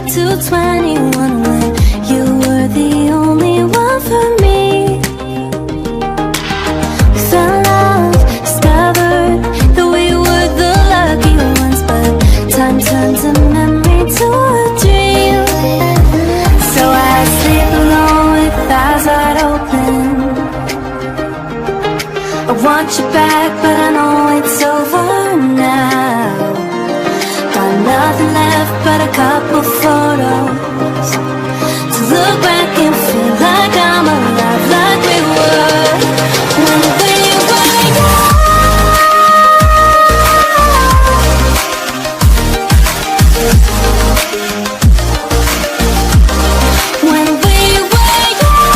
to 21 when you were the only one for me. We fell in love, discovered that we were the lucky ones, but time turns a memory to a dream. So I sleep alone with eyes wide open. I want you back, but I know it's over now. Got nothing left but a couple photos to look back and feel like I'm alive, like we were when we were young. When we were young.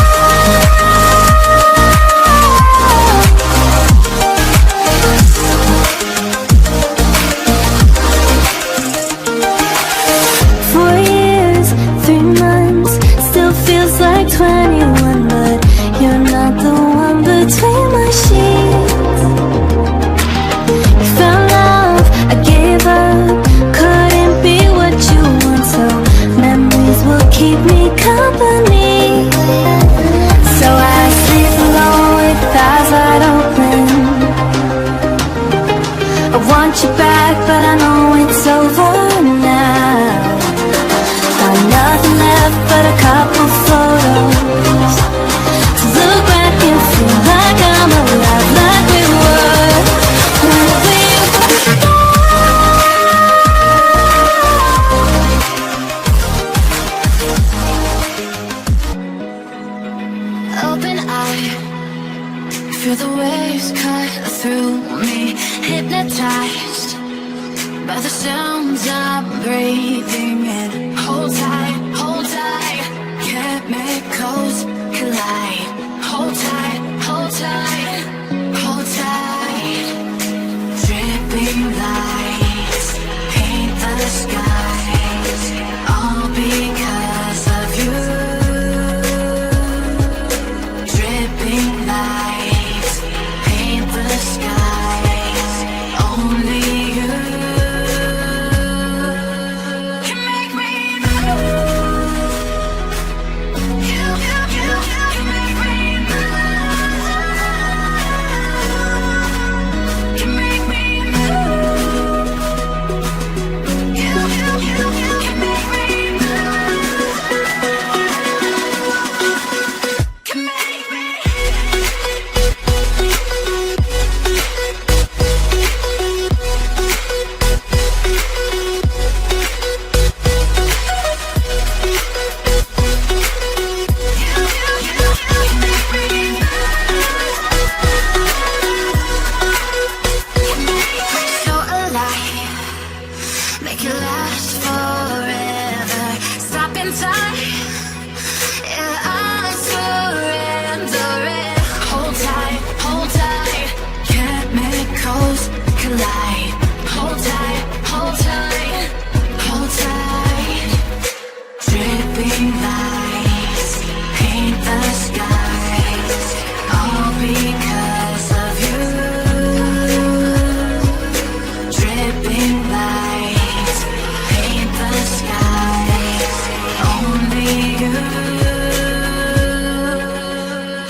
Four years, 3 months, still feels like 21, but you're not the one between my sheets. You found love, I gave up, couldn't be what you want, so memories will keep me company. So I sleep alone with eyes wide open. I want you back, but I know it's over now. Got nothing left but a couple photos to look back and feel like I'm alive, like we were when we were young. Open eye, feel the waves cut through me, hypnotized by the sounds I'm breathing in. Hold tight, chemicals collide. Hold tight, hold tight. Dripping lights paint the skies, all because of you. Dripping lights paint the skies, only you can make me move. You can make me move. Can make me move. You can make me move. Can make me. So alive, make it last forever. Stop in time, yeah, I'm surrendering. Hold tight, chemicals collide. Hold tight, hold tight. Dripping lights paint the skies, all because of you. Dripping lights paint the skies, only you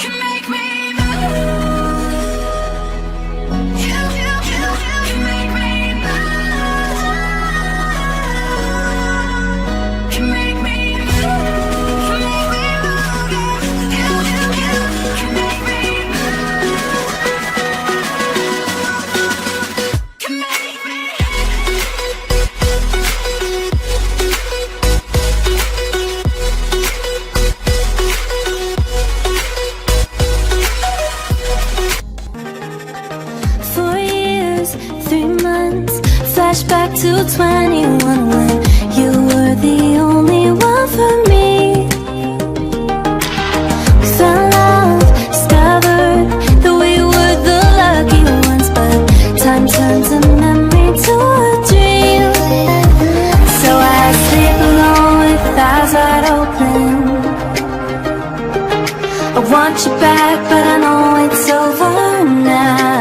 can make me move. You can make me move. Can make me move. Can make me move. You can make me move. Can make me. Four years, 3 months, flashback to 21 when you were the only one for me. We fell in love, discovered that we were the lucky ones, but time turns a memory to a dream. So I sleep alone with eyes wide open. I want you back, but I know it's over now.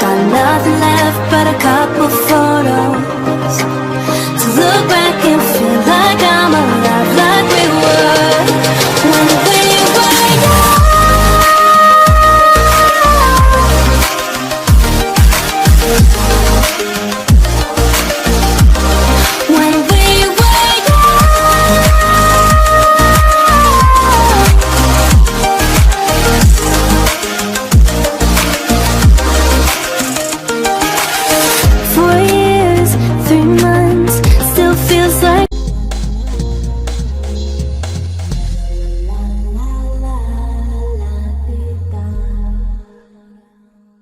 Got nothing left but a couple photos to look back and feel